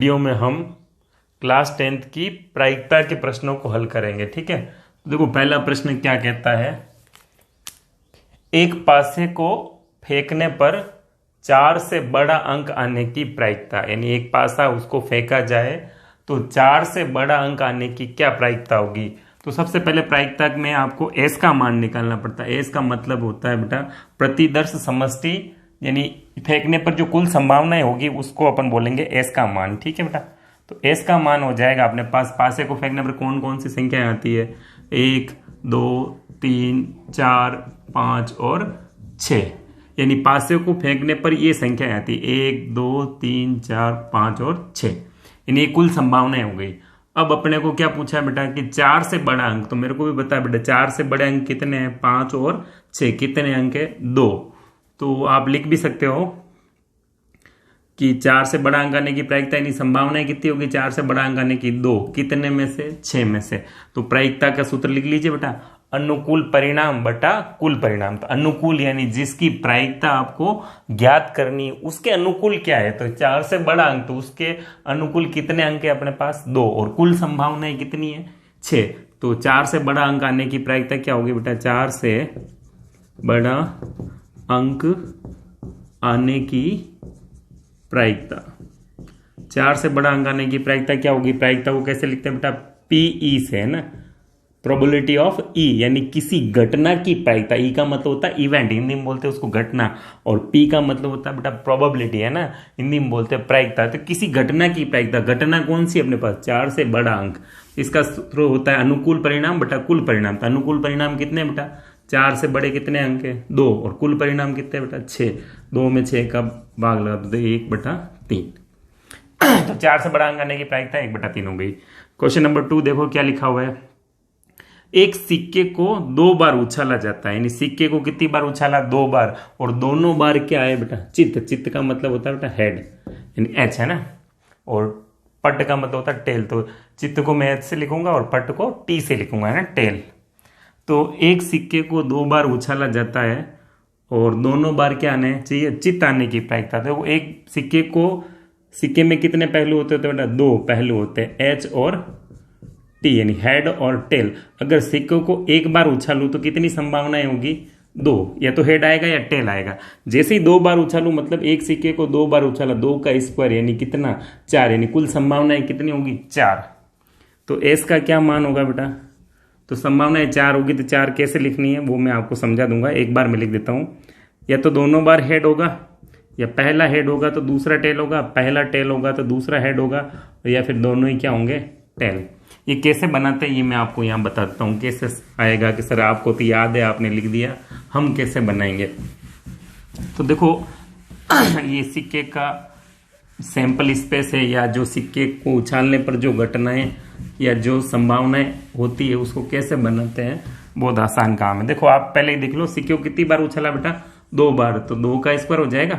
Video में हम class 10th की प्रायिकता के प्रश्नों को हल करेंगे। ठीक है, तो देखो पहला प्रश्न क्या कहता है। एक पासे को फेंकने पर 4 से बड़ा अंक आने की प्रायिकता, यानी एक पासा उसको फेंका जाए तो 4 से बड़ा अंक आने की क्या प्रायिकता होगी। तो सबसे पहले प्रायिकता में आपको एस का मान निकालना पड़ता है। एस का मतलब होता है बेटा प्रतिदर्श समष्टि, यानी फेंकने पर जो कुल संभावनाएं होगी उसको अपन बोलेंगे एस का मान। ठीक है बेटा, तो एस का मान हो जाएगा अपने पास पासे को फेंकने पर कौन कौन सी संख्याएं आती है, 1 2 3 4 5 और 6, यानी पासे को फेंकने पर ये संख्याएं आती है 1 2 3 4 5 और 6, यानी कुल संभावनाएं हो गई। अब अपने को क्या पूछा है बेटा कि 4 से बड़ा अंक, तो मेरे को भी बता बेटा 4 से बड़े अंक कितने हैं, 5 और 6, कितने अंक है 2। तो आप लिख भी सकते हो कि 4 से बड़ा अंक आने की प्रायिकता यानी संभावनाएं कितनी होगी, 4 से बड़ा अंक आने की 2, कितने में से 6 में से। तो प्रायिकता का सूत्र लिख लीजिए बेटा, अनुकूल परिणाम बटा कुल परिणाम। तो अनुकूल यानी जिसकी प्रायिकता आपको ज्ञात करनी उसके अनुकूल क्या है, तो 4 से बड़ा अंक, तो उसके अनुकूल कितने अंक है अपने पास 2, और कुल संभावनाएं कितनी है 6। तो 4 से बड़ा अंक आने की प्रायिकता क्या होगी बेटा, 4 से बड़ा अंक आने की प्रायिकता, 4 से बड़ा अंक आने की प्रायिकता क्या होगी। प्रायिकता को कैसे लिखते हैं बेटा, पीई से, है ना, प्रोबेबिलिटी ऑफ ई, यानी किसी घटना की प्रायिकता। ई का मतलब होता है इवेंट, हिंदी में बोलते हैं उसको घटना, और पी का मतलब होता है बेटा प्रोबेबिलिटी, है ना, हिंदी में बोलते हैं प्रायिकता। तो किसी घटना की प्रायिकता, घटना कौन सी अपने पास 4 से बड़ा अंक, इसका सूत्र होता है अनुकूल परिणाम बटा कुल परिणाम। तो अनुकूल परिणाम कितने बेटा, 4 से बड़े कितने अंक है 2, और कुल परिणाम कितने बेटा 6, 2 में 6 का भाग लगा दो 1/3। तो 4 से बड़ा अंक आने की प्रायिकता 1/3 हो गई। क्वेश्चन नंबर 2 देखो क्या लिखा हुआ है। एक सिक्के को 2 बार उछाला जाता है, यानी सिक्के को कितनी बार उछाला, 2 बार, और दोनों बार क्या है बेटा चित्त। चित्त का मतलब होता है बेटा हेड, यानी एच, है ना, और पट का मतलब होता है टेल। तो चित्त को मैं एच से लिखूंगा और पट को टी से लिखूंगा, है ना, टेल। तो एक सिक्के को 2 बार उछाला जाता है और दोनों बार क्या आने चाहिए, चित्त आने की प्रायिकता। तो एक सिक्के में कितने पहलू होते हैं बेटा, 2 पहलू होते हैं, एच और टी, यानी हेड और टेल। अगर सिक्के को एक बार उछालू तो कितनी संभावनाएं होगी, 2, या तो हेड आएगा या टेल आएगा। जैसे ही 2 बार उछालू मतलब एक सिक्के को 2 बार उछाला, 2 का स्क्वायर यानी कितना 4, यानी कुल संभावनाएं कितनी होगी 4। तो एस का क्या मान होगा बेटा, तो संभावनाएं 4 होगी। तो 4 कैसे लिखनी है वो मैं आपको समझा दूंगा, एक बार मैं लिख देता हूं। या तो दोनों बार हेड होगा, या पहला हेड होगा तो दूसरा टेल होगा, पहला टेल होगा तो दूसरा हेड होगा, या फिर दोनों ही क्या होंगे टेल। ये कैसे बनाते हैं ये मैं आपको यहाँ बताता हूँ, कैसे आएगा कि सर आपको तो याद है आपने लिख दिया, हम कैसे बनाएंगे। तो देखो ये सिक्के का सैंपल स्पेस है, या जो सिक्के को उछालने पर जो घटनाएं या जो संभावनाएं होती है उसको कैसे बनाते हैं, बहुत आसान काम है। देखो आप पहले ही देख लो, सिक्के को कितनी बार उछाला बेटा, 2 बार, तो 2 का स्क्वायर हो जाएगा,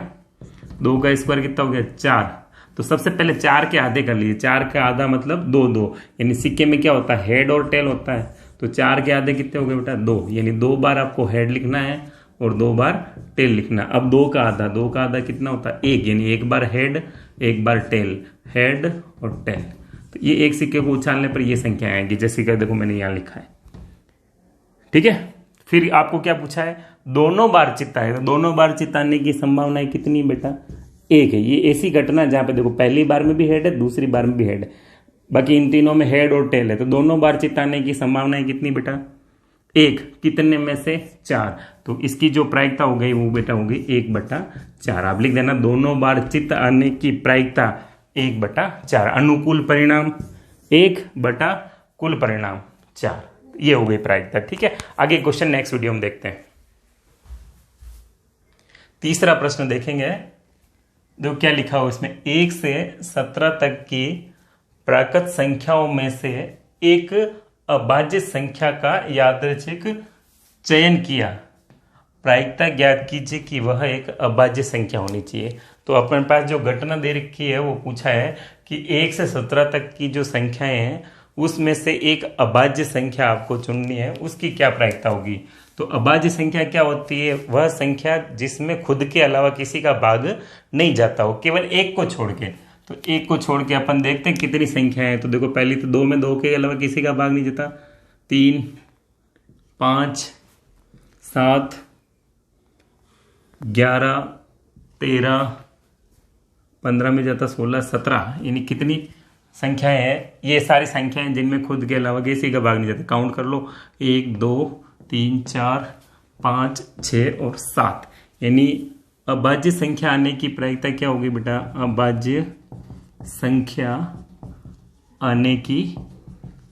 2 का स्क्वायर कितना हो गया 4। तो सबसे पहले 4 के आधे कर लीजिए, 4 का आधा मतलब 2 2, यानी सिक्के में क्या होता है हेड और टेल होता है। तो 4 के आधे कितने हो गए बेटा 2, यानी 2 बार आपको हेड लिखना है और 2 बार टेल लिखना है। अब 2 का आधा कितना होता है 1, यानी 1 बार हेड 1 बार टेल, हेड और टेल। तो ये एक सिक्के को उछालने पर ये संख्या आएगी, जैसे कि देखो मैंने यहाँ लिखा है। ठीक है, फिर आपको क्या पूछा है, दोनों बार चित्त आएगा, दोनों बार चित्त आने की संभावना कितनी बेटा 1 है। ये ऐसी घटना जहां पे देखो पहली बार में भी हेड है, दूसरी बार में भी हेड है, बाकी इन तीनों में हेड और टेल है। तो दोनों बार चित्त आने की संभावना कितनी बेटा 1, कितने में से 4। तो इसकी जो प्रायिकता हो गई वो बेटा होगी 1/4। आप लिख देना दोनों बार चित्त आने की प्रायिकता 1/4, अनुकूल परिणाम 1 कुल परिणाम 4, ये हो गई प्रायिकता। ठीक है, आगे क्वेश्चन नेक्स्ट वीडियो में देखते हैं। तीसरा प्रश्न देखेंगे, जो क्या लिखा हो इसमें, 1 से 17 तक की प्राकृत संख्याओं में से एक अभाज्य संख्या का यादृच्छिक चयन किया, प्रायिकता ज्ञात कीजिए कि वह एक अभाज्य संख्या होनी चाहिए। तो अपने पास जो घटना दे रखी है वो पूछा है कि 1 से 17 तक की जो संख्याएं हैं उसमें से एक अभाज्य संख्या आपको चुननी है, उसकी क्या प्रायिकता होगी। तो अभाज्य संख्या क्या होती है, वह संख्या जिसमें खुद के अलावा किसी का भाग नहीं जाता हो, केवल एक को छोड़ के। तो एक को छोड़ के अपन देखते हैं कितनी संख्या है। तो देखो पहली तो 2 में 2 के अलावा किसी का भाग नहीं जाता। 3, 5, 7, 11, 13, 15 में जाता 16, 17, यानी कितनी संख्याएं हैं? ये सारी संख्याएं जिनमें खुद के अलावा किसी का भाग नहीं जाता। काउंट कर लो, 1, 2, 3, 4, 5, 6 और 7। यानी अभाज्य संख्या आने की प्रायिकता क्या होगी बेटा? अभाज्य संख्या आने की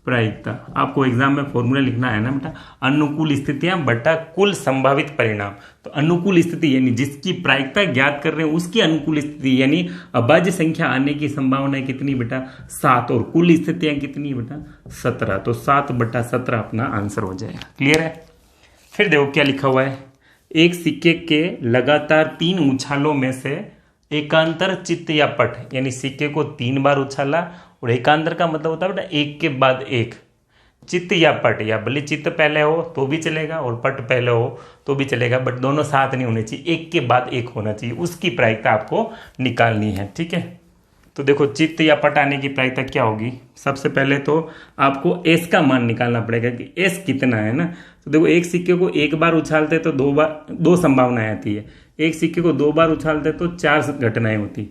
प्रायिकता। आपको एग्जाम में फॉर्मूला लिखना है ना बेटा, अनुकूल स्थितियां बटा कुल संभावित परिणाम। तो अनुकूल स्थिति यानी जिसकी प्रायिकता ज्ञात कर रहे हैं उसकी अनुकूल स्थिति, यानी अभाज्य संख्या आने की संभावना कितनी बेटा? 7। और कुल स्थितियां कितनी बेटा? 17। तो 7/17 अपना आंसर हो जाएगा। क्लियर है? फिर देखो क्या लिखा हुआ है। एक सिक्के के लगातार 3 उछालों में से एकांतर चित्त या पट, यानी सिक्के को 3 बार उछाला, और एकांतर का मतलब होता है बेटा एक के बाद एक। चित्त या पट, या भले चित्त पहले हो तो भी चलेगा और पट पहले हो तो भी चलेगा, बट दोनों साथ नहीं होने चाहिए, एक के बाद एक होना चाहिए। उसकी प्रायिकता आपको निकालनी है। ठीक है, तो देखो चित्त या पट आने की प्रायिकता क्या होगी? सबसे पहले तो आपको एस का मान निकालना पड़ेगा कि एस कितना है ना। तो देखो एक सिक्के को एक बार उछालते तो 2 संभावनाएं आती है। एक सिक्के को 2 बार उछालते तो 4 घटनाएं होती।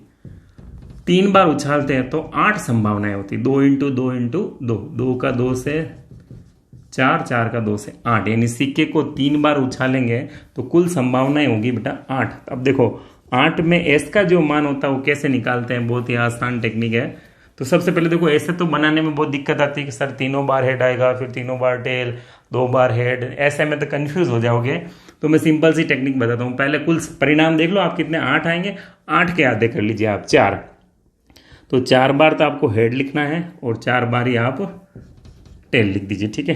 3 बार उछालते हैं तो 8 संभावनाएं होती। 2 × 2 × 2, 2 का 2 से 4, 4 का 2 से 8, यानी सिक्के को 3 बार उछालेंगे तो कुल संभावनाएं होगी बेटा 8। अब देखो 8 में एस का जो मान होता है वो कैसे निकालते हैं? बहुत ही आसान टेक्निक है। तो सबसे पहले देखो ऐसे तो बनाने में बहुत दिक्कत आती है कि सर 3 बार हेड आएगा, फिर 3 बार टेल, 2 बार हेड, ऐसे में तो कंफ्यूज हो जाओगे। तो मैं सिंपल सी टेक्निक बताता हूँ। पहले कुल परिणाम देख लो आप कितने 8 आएंगे। 8 के आधे कर लीजिए आप 4। तो 4 बार तो आपको हेड लिखना है और 4 बार ही आप टेल लिख दीजिए। ठीक है,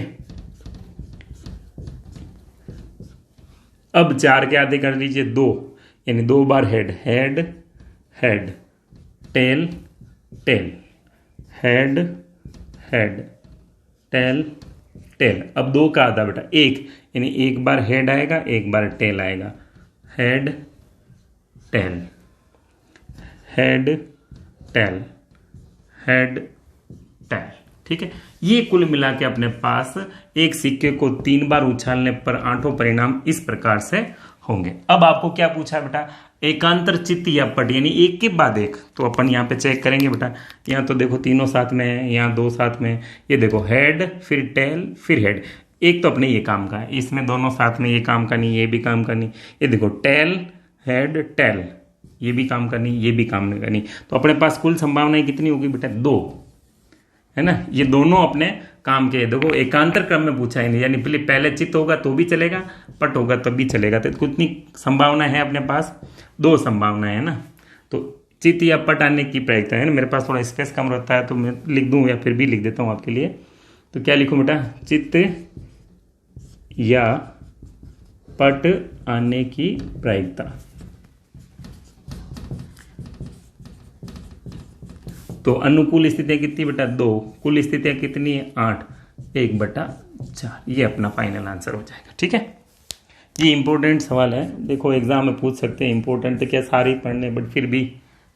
अब 4 के आधे कर लीजिए 2, यानी 2 बार head, head head, tail tail, head head, tail tail. अब 2 का आधा बेटा 1, यानी 1 बार हेड आएगा, 1 बार टेल आएगा। Head tail, head tail, head tail. ठीक है, ये कुल मिला के अपने पास एक सिक्के को 3 बार उछालने पर 8 परिणाम इस प्रकार से होंगे। अब आपको क्या पूछा है बेटा? एकांतर चित्त या पट, यानी एक के बाद एक। तो अपन यहाँ पे चेक करेंगे बेटा। यहाँ तो देखो तीनों साथ में है, यहाँ 2 साथ में। ये देखो हेड, फिर टेल, फिर हेड। एक तो अपने ये काम का है, इसमें दोनों साथ में ये काम का नहीं, ये भी काम का नहीं। ये देखो टेल, हेड, टेल, ये भी काम करनी, ये भी काम नहीं करनी। तो अपने पास कुल संभावनाएं कितनी होगी बेटा? 2, है ना। ये दोनों अपने काम के। देखो एकांतर क्रम में पूछा ही नहीं, यानी पहले चित्त होगा तो भी चलेगा, पट होगा तब भी चलेगा। तो कितनी संभावना है अपने पास? 2 संभावनाएं है ना। तो चित्त या पट आने की प्रायिकता है ना। मेरे पास थोड़ा स्पेस कम रहता है तो मैं लिख दूं या फिर भी लिख देता हूं आपके लिए। तो क्या लिखूं बेटा? चित्त या पट आने की प्रायिकता। तो अनुकूल स्थितियां कितनी बेटा? 2। कुल स्थितियां कितनी है? 8। 1/4। ये अपना फाइनल आंसर हो जाएगा। ठीक है, ये इंपॉर्टेंट सवाल है। देखो एग्जाम में पूछ सकते हैं। इंपॉर्टेंट तो क्या सारे पढ़ने, बट फिर भी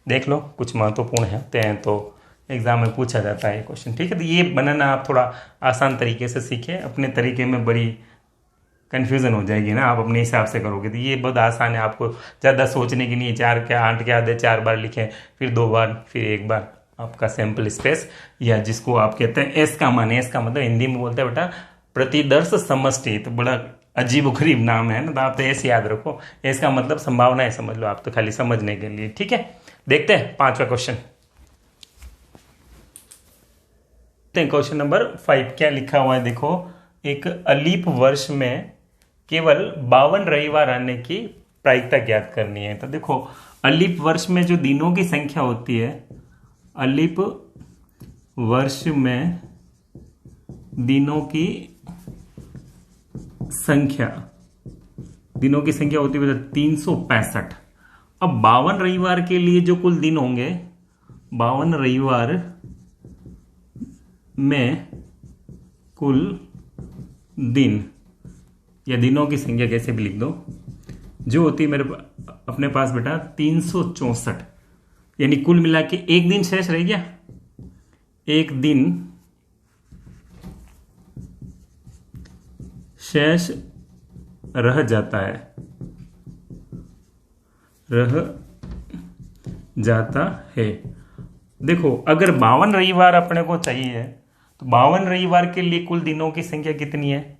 देख लो कुछ महत्वपूर्ण होते हैं तो एग्जाम में पूछा जाता है क्वेश्चन। ठीक है, तो ये बनाना आप थोड़ा आसान तरीके से सीखें। अपने तरीके में बड़ी कन्फ्यूजन हो जाएगी ना, आप अपने हिसाब से करोगे। तो ये बहुत आसान है, आपको ज़्यादा सोचने की नहीं है। 4 के 8 के आधे 4 बार लिखें, फिर 2 बार, फिर 1 बार आपका सैंपल स्पेस, या जिसको आप कहते हैं एस का मान। एस का मतलब हिंदी में बोलते हैं बेटा प्रतिदर्श समष्टि। तो बड़ा अजीब गरीब नाम है ना, तो आप तो एस याद रखो। एस का मतलब संभावना है, समझ लो आप, तो खाली समझने के लिए। ठीक है, देखते हैं 5वां क्वेश्चन। क्वेश्चन नंबर 5 क्या लिखा हुआ है? देखो एक अलीप वर्ष में केवल 52 रविवार आने की प्रायिकता ज्ञात करनी है। तो देखो अलीप वर्ष में जो दिनों की संख्या होती है, अलीप वर्ष में दिनों की संख्या होती है 365। अब 52 रविवार के लिए जो कुल दिन होंगे, 52 रविवार में कुल दिन या दिनों की संख्या कैसे भी लिख दो, जो होती है मेरे अपने पास बेटा 364। यानी कुल मिला के एक दिन शेष रह गया, एक दिन शेष रह जाता है, रह जाता है। देखो अगर 52 रविवार अपने को चाहिए तो 52 रविवार के लिए कुल दिनों की संख्या कितनी है,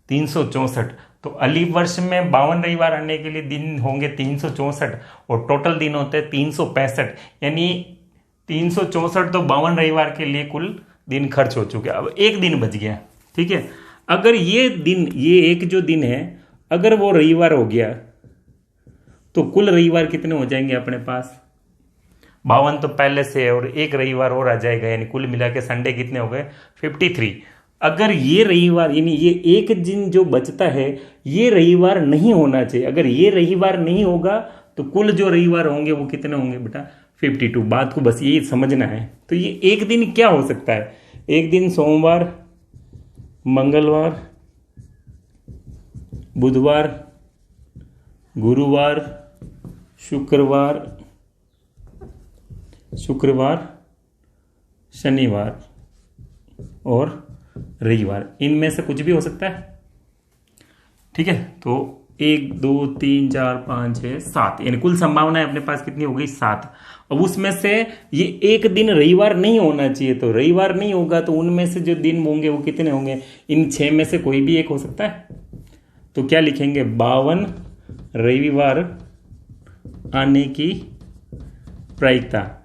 364। तो अलीफ वर्ष में 52 रविवार आने के लिए दिन होंगे 364 और टोटल दिन होते हैं 365, यानी 364 तो 52 रविवार के लिए कुल दिन खर्च हो चुके। अब एक दिन बच गया, ठीक है। अगर ये दिन, ये एक जो दिन है अगर वो रविवार हो गया तो कुल रविवार कितने हो जाएंगे अपने पास, 52 तो पहले से है और एक रविवार और आ जाएगा, यानी कुल मिला के संडे कितने हो गए, 53। अगर ये रविवार यानी ये एक दिन जो बचता है ये रविवार नहीं होना चाहिए। अगर ये रविवार नहीं होगा तो कुल जो रविवार होंगे वो कितने होंगे बेटा, 52। बात को बस ये समझना है। तो ये एक दिन क्या हो सकता है, एक दिन सोमवार, मंगलवार, बुधवार, गुरुवार, शुक्रवार, शनिवार और रविवार, इनमें से कुछ भी हो सकता है, ठीक है। तो 1 2 3 4 5 6 7 यानी कुल संभावनाएं अपने पास कितनी हो गई, 7। अब उसमें से ये एक दिन रविवार नहीं होना चाहिए, तो रविवार नहीं होगा तो उनमें से जो दिन होंगे वो कितने होंगे, इन 6 में से कोई भी एक हो सकता है। तो क्या लिखेंगे, 52 रविवार आने की प्रायिकता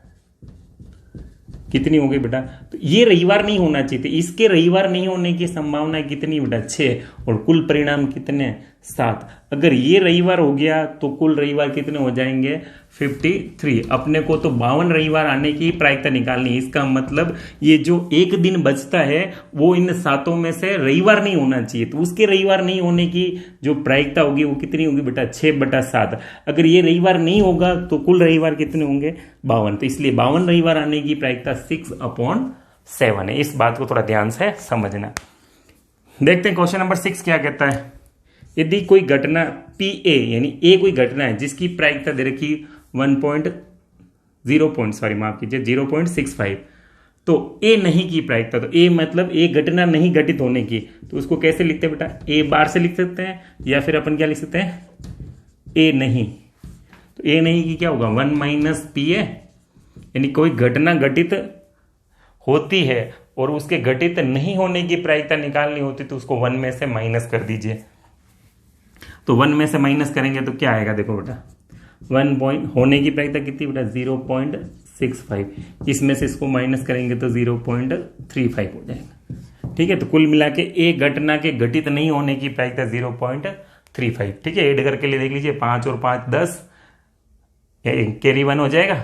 कितनी हो गई बेटा, तो ये रविवार नहीं होना चाहिए, तो इसके रविवार नहीं होने की संभावना कितनी बेटा, 6 और कुल परिणाम कितने, 7। अगर ये रविवार हो गया तो कुल रविवार कितने हो जाएंगे, 53। अपने को तो 52 रविवार आने की प्रायिकता निकालनी है। इसका मतलब ये जो एक दिन बचता है वो इन 7 में से रविवार नहीं होना चाहिए, तो उसके रविवार नहीं होने की जो प्रायिकता होगी वो कितनी होगी बेटा, 6/7। अगर ये रविवार नहीं होगा तो कुल रविवार कितने होंगे, 52। तो इसलिए 52 रविवार आने की प्रायिकता 6/7 है। इस बात को थोड़ा ध्यान से समझना। देखते हैं क्वेश्चन नंबर 6 क्या कहता है। यदि कोई घटना PA यानी ए कोई घटना है जिसकी प्रायिकता दे रखी 0.65, तो ए नहीं की प्रायिकता, तो ए मतलब ए घटना नहीं घटित होने की, तो उसको कैसे लिखते हैं बेटा, ए बार से लिख सकते हैं या फिर अपन क्या लिख सकते हैं, ए नहीं। तो ए नहीं की क्या होगा, 1 - PA, यानी कोई घटना घटित होती है और उसके घटित नहीं होने की प्रायिकता निकालनी होती तो उसको 1 में से माइनस कर दीजिए। तो 1 में से माइनस करेंगे तो क्या आएगा, देखो बेटा 1 पॉइंट होने की प्रायिकता कितनी बेटा, 0.65। इसमें से इसको माइनस करेंगे तो 0.35 हो जाएगा, ठीक है। तो कुल मिला के एक घटना के घटित नहीं होने की प्रायिकता 0.35, ठीक है। ऐड करके लिए देख लीजिए, 5 और 5 10, कैरी 1 हो जाएगा,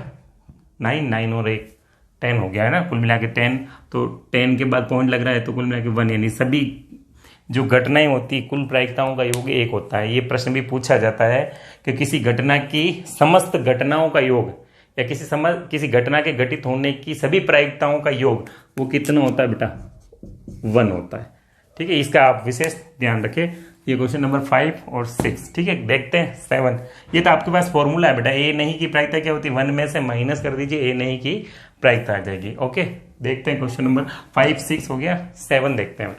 9 और 1 10 हो गया है ना, कुल मिला के 10। तो 10 के बाद पॉइंट लग रहा है तो कुल मिला के 1, यानी सभी जो घटनाएं होती कुल प्रायिकताओं का योग 1 होता है। ये प्रश्न भी पूछा जाता है कि किसी घटना की समस्त घटनाओं का योग या किसी घटना के घटित होने की सभी प्रायिकताओं का योग वो कितना होता है बेटा, 1 होता है, ठीक है। इसका आप विशेष ध्यान रखें। ये क्वेश्चन नंबर 5 और 6, ठीक है। देखते हैं 7। ये तो आपके पास फॉर्मूला है बेटा, ए नहीं की प्रायिकता क्या होती है, 1 में से माइनस कर दीजिए, ए नहीं की प्रायिकता आ जाएगी। ओके, देखते हैं क्वेश्चन नंबर 5 6 हो गया, 7 देखते हैं।